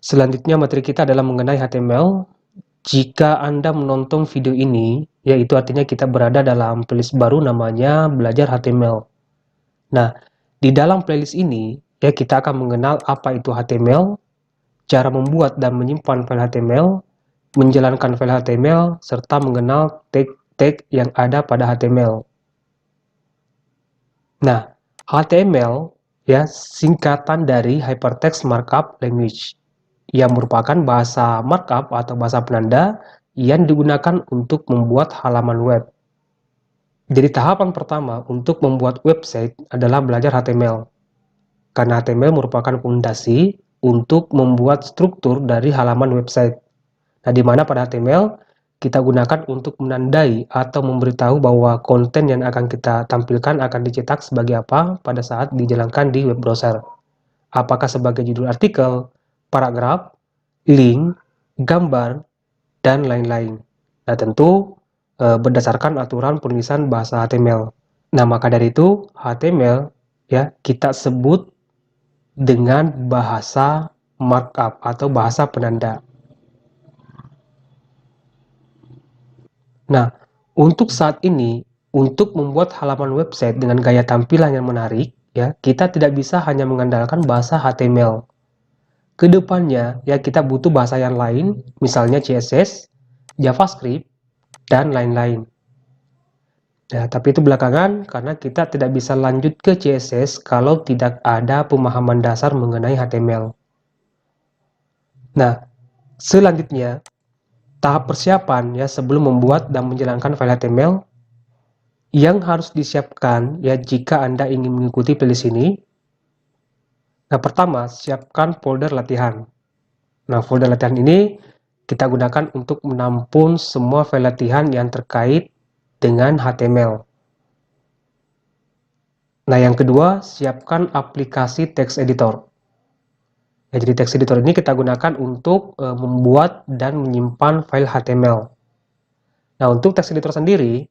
Selanjutnya materi kita adalah mengenai HTML. Jika Anda menonton video ini, yaitu artinya kita berada dalam playlist baru namanya Belajar HTML. Nah, di dalam playlist ini, ya kita akan mengenal apa itu HTML, cara membuat dan menyimpan file HTML, menjalankan file HTML, serta mengenal tag-tag yang ada pada HTML. Nah, HTML ya singkatan dari Hypertext Markup Language, yang merupakan bahasa markup atau bahasa penanda yang digunakan untuk membuat halaman web. Jadi tahapan pertama untuk membuat website adalah belajar HTML, karena HTML merupakan fondasi untuk membuat struktur dari halaman website. Nah, di mana pada HTML kita gunakan untuk menandai atau memberitahu bahwa konten yang akan kita tampilkan akan dicetak sebagai apa pada saat dijalankan di web browser. Apakah sebagai judul artikel, paragraf, link, gambar, dan lain-lain. Nah, tentu berdasarkan aturan penulisan bahasa HTML. Nah, maka dari itu HTML ya kita sebut dengan bahasa markup atau bahasa penanda. Nah, untuk saat ini, untuk membuat halaman website dengan gaya tampilan yang menarik, ya, kita tidak bisa hanya mengandalkan bahasa HTML. Kedepannya, ya kita butuh bahasa yang lain, misalnya CSS, JavaScript, dan lain-lain. Ya, tapi itu belakangan karena kita tidak bisa lanjut ke CSS kalau tidak ada pemahaman dasar mengenai HTML. Nah, selanjutnya, tahap persiapan ya sebelum membuat dan menjalankan file HTML yang harus disiapkan ya jika Anda ingin mengikuti playlist ini. Nah, pertama, siapkan folder latihan. Nah, folder latihan ini kita gunakan untuk menampung semua file latihan yang terkait dengan HTML. Nah, yang kedua, siapkan aplikasi text editor. Ya, jadi text editor ini kita gunakan untuk membuat dan menyimpan file HTML. Nah, untuk text editor sendiri,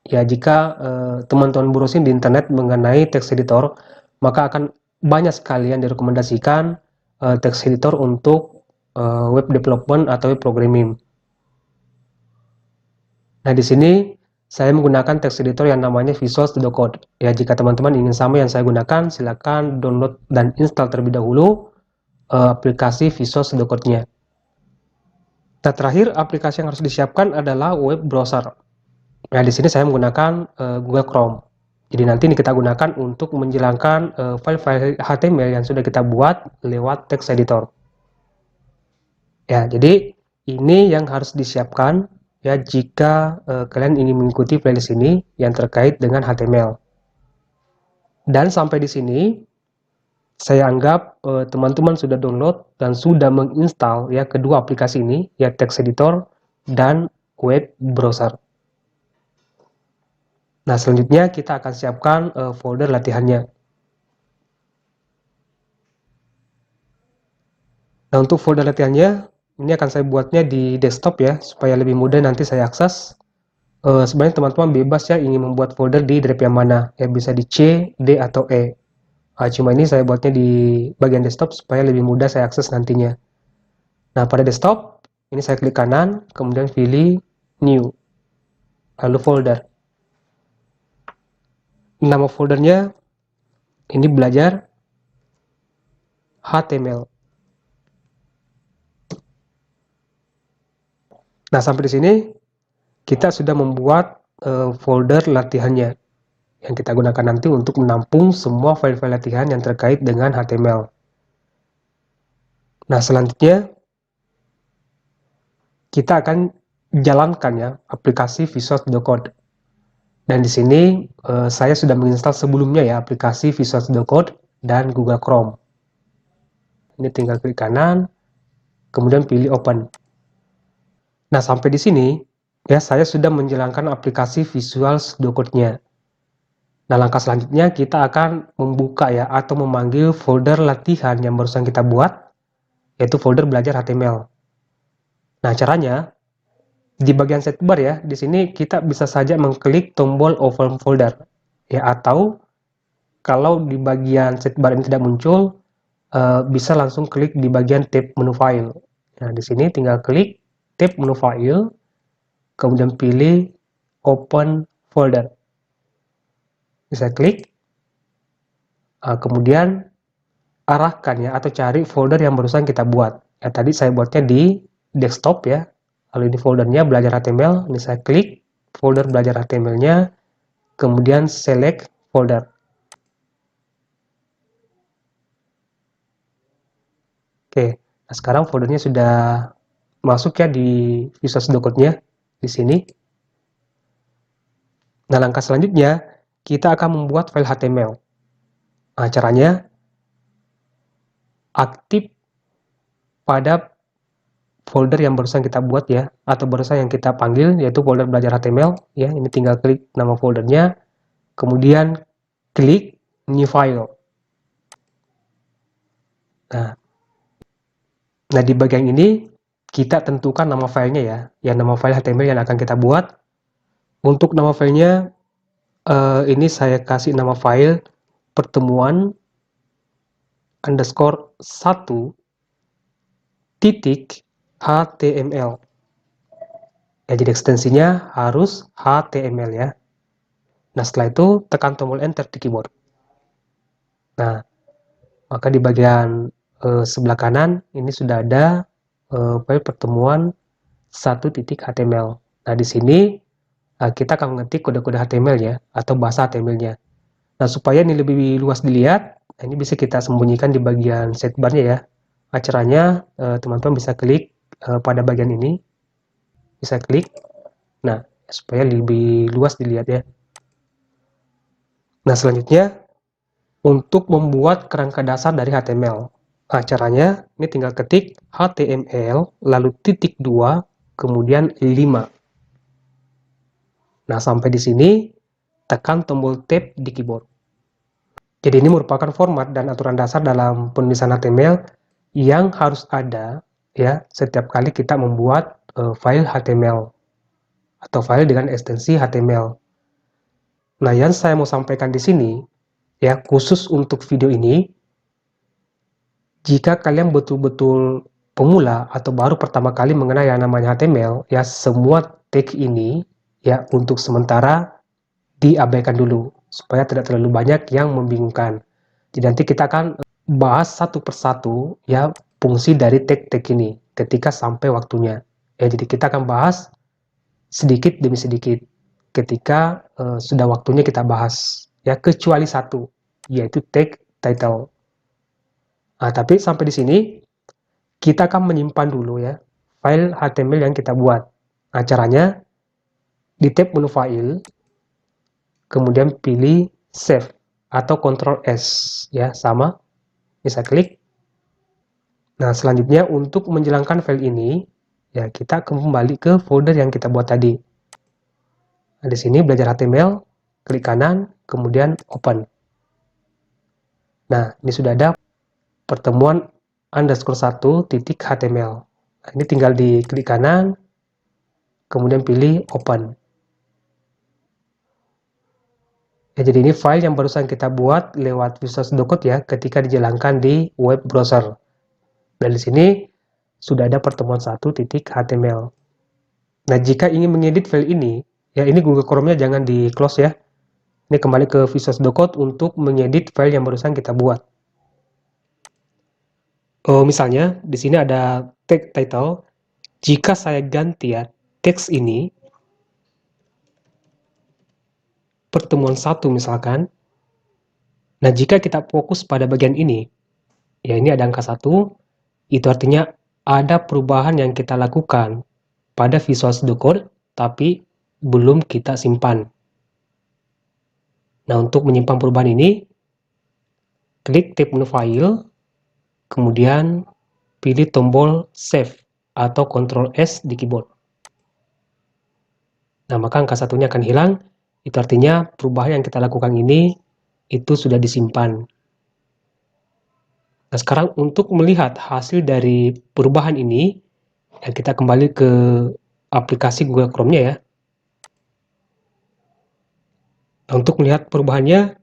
ya jika teman-teman browsing di internet mengenai text editor, maka akan banyak sekali yang direkomendasikan text editor untuk web development atau web programming. Nah, di sini saya menggunakan text editor yang namanya Visual Studio Code. Ya, jika teman-teman ingin sama yang saya gunakan, silakan download dan install terlebih dahulu aplikasi Visual Studio Code-nya. Nah, terakhir aplikasi yang harus disiapkan adalah web browser. Nah, di sini saya menggunakan Google Chrome. Jadi nanti ini kita gunakan untuk menjalankan file-file HTML yang sudah kita buat lewat text editor. Ya, jadi ini yang harus disiapkan ya jika kalian ingin mengikuti playlist ini yang terkait dengan HTML. Dan sampai di sini saya anggap teman-teman sudah download dan sudah menginstal ya kedua aplikasi ini, ya text editor dan web browser. Nah, selanjutnya kita akan siapkan folder latihannya. Nah, untuk folder latihannya, ini akan saya buatnya di desktop ya, supaya lebih mudah nanti saya akses. Sebenarnya teman-teman bebas ya ingin membuat folder di drive yang mana, ya bisa di C, D, atau E. Cuma ini saya buatnya di bagian desktop supaya lebih mudah saya akses nantinya. Nah, pada desktop, ini saya klik kanan, kemudian pilih New, lalu folder. Nama foldernya, ini belajar HTML. Nah, sampai di sini kita sudah membuat folder latihannya yang kita gunakan nanti untuk menampung semua file-file latihan yang terkait dengan HTML. Nah, selanjutnya kita akan jalankan ya aplikasi Visual Studio Code. Dan di sini saya sudah menginstal sebelumnya ya aplikasi Visual Studio Code dan Google Chrome. Ini tinggal klik kanan, kemudian pilih Open. Nah, sampai di sini ya saya sudah menjalankan aplikasi Visual Studio Code-nya. Nah, langkah selanjutnya kita akan membuka ya atau memanggil folder latihan yang barusan kita buat, yaitu folder belajar HTML. Nah, caranya di bagian sidebar ya, di sini kita bisa saja mengklik tombol Open Folder ya, atau kalau di bagian sidebar ini tidak muncul, bisa langsung klik di bagian tab menu file. Nah, di sini tinggal klik tab menu file, kemudian pilih open folder. Bisa klik, kemudian arahkan ya atau cari folder yang barusan kita buat. Ya, tadi saya buatnya di desktop ya. Lalu ini foldernya belajar HTML, ini saya klik folder belajar HTML-nya, kemudian select folder. Oke, nah sekarang foldernya sudah masuk ya di Visual Studio Code-nya di sini. Nah, langkah selanjutnya kita akan membuat file HTML. Nah, caranya aktif pada folder yang barusan kita buat ya, atau barusan yang kita panggil, yaitu folder belajar HTML ya. Ini tinggal klik nama foldernya, kemudian klik new file. Nah, di bagian ini kita tentukan nama filenya ya, nama file HTML yang akan kita buat. Untuk nama filenya ini saya kasih nama file pertemuan underscore 1 titik HTML. Ya, jadi ekstensinya harus HTML ya. Nah, setelah itu tekan tombol enter di keyboard. Nah, maka di bagian sebelah kanan ini sudah ada file pertemuan 1.html. Nah, di sini kita akan mengetik kode-kode HTML ya, atau bahasa HTML-nya. Nah, supaya ini lebih luas dilihat, ini bisa kita sembunyikan di bagian sidebar-nya ya. Caranya, teman-teman bisa klik pada bagian ini, bisa klik. Nah, supaya lebih luas dilihat ya. Nah, selanjutnya, untuk membuat kerangka dasar dari HTML. Nah, caranya, ini tinggal ketik HTML, lalu titik 2, kemudian 5. Nah, sampai di sini, tekan tombol Tab di keyboard. Jadi ini merupakan format dan aturan dasar dalam penulisan HTML yang harus ada ya setiap kali kita membuat file HTML atau file dengan ekstensi HTML. Nah, yang saya mau sampaikan di sini ya khusus untuk video ini, jika kalian betul-betul pemula atau baru pertama kali mengenal yang namanya HTML, ya semua tag ini ya untuk sementara diabaikan dulu supaya tidak terlalu banyak yang membingungkan. Jadi nanti kita akan bahas satu persatu ya fungsi dari tag-tag ini ketika sampai waktunya. Ya, jadi kita akan bahas sedikit demi sedikit ketika sudah waktunya kita bahas ya, kecuali satu, yaitu tag title. Nah, tapi sampai di sini kita akan menyimpan dulu ya file HTML yang kita buat. Nah, caranya di tab menu file, kemudian pilih save atau Ctrl S ya, sama, bisa klik. Nah, selanjutnya untuk menjalankan file ini ya kita kembali ke folder yang kita buat tadi. Nah, di sini belajar HTML, klik kanan, kemudian open. Nah, ini sudah ada pertemuan underscore 1 titik HTML. Nah, ini tinggal di klik kanan, kemudian pilih open. Ya, jadi ini file yang barusan kita buat lewat Visual Studio Code ya, ketika dijalankan di web browser. Dan di sini sudah ada pertemuan 1.html. Nah, jika ingin mengedit file ini, ya ini Google Chrome-nya jangan di close ya. Ini kembali ke Visual Studio Code untuk mengedit file yang barusan kita buat. Misalnya, di sini ada tag title. Jika saya ganti ya, teks ini, pertemuan 1 misalkan. Nah, jika kita fokus pada bagian ini, ya ini ada angka 1, itu artinya ada perubahan yang kita lakukan pada Visual Studio Code, tapi belum kita simpan. Nah, untuk menyimpan perubahan ini, klik tab menu file, kemudian pilih tombol save atau Ctrl S di keyboard. Nah, maka angka 1-nya akan hilang, itu artinya perubahan yang kita lakukan ini itu sudah disimpan. Nah, sekarang untuk melihat hasil dari perubahan ini, ya kita kembali ke aplikasi Google Chrome-nya ya. Nah, untuk melihat perubahannya,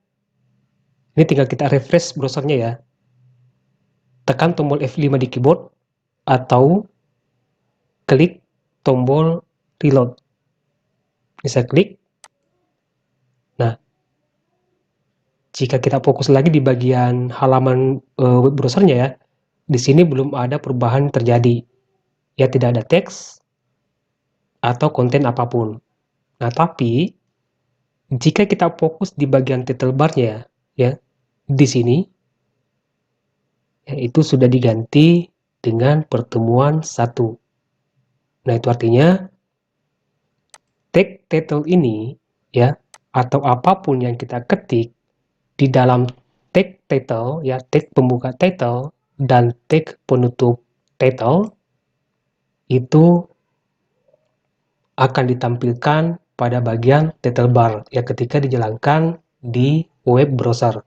ini tinggal kita refresh browsernya ya. tekan tombol F5 di keyboard atau klik tombol reload. Bisa klik. Nah, jika kita fokus lagi di bagian halaman web browsernya ya, di sini belum ada perubahan terjadi. Ya, tidak ada teks atau konten apapun. Nah, tapi jika kita fokus di bagian title bar-nya ya, di sini ya, itu sudah diganti dengan pertemuan 1. Nah, itu artinya tag title ini ya, atau apapun yang kita ketik di dalam tag title ya, tag pembuka title dan tag penutup title itu akan ditampilkan pada bagian title bar ya, ketika dijalankan di web browser.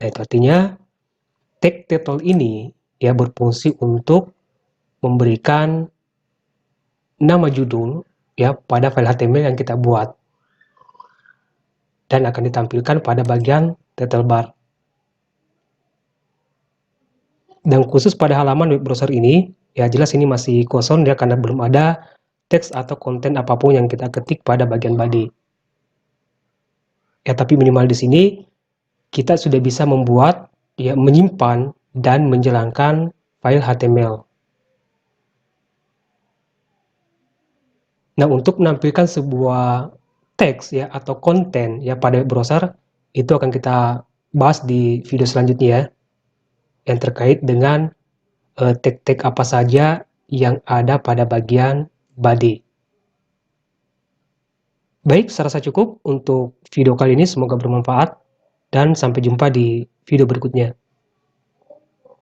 Nah, itu artinya tag title ini ya berfungsi untuk memberikan nama judul ya pada file HTML yang kita buat dan akan ditampilkan pada bagian title bar. Dan khusus pada halaman web browser ini ya jelas ini masih kosong ya, karena belum ada teks atau konten apapun yang kita ketik pada bagian body. Ya, tapi minimal di sini kita sudah bisa membuat ya, menyimpan dan menjalankan file HTML. Nah, untuk menampilkan sebuah teks ya atau konten ya pada web browser itu akan kita bahas di video selanjutnya ya, yang terkait dengan tag-tag apa saja yang ada pada bagian body. Baik, saya rasa cukup untuk video kali ini, semoga bermanfaat dan sampai jumpa di video berikutnya.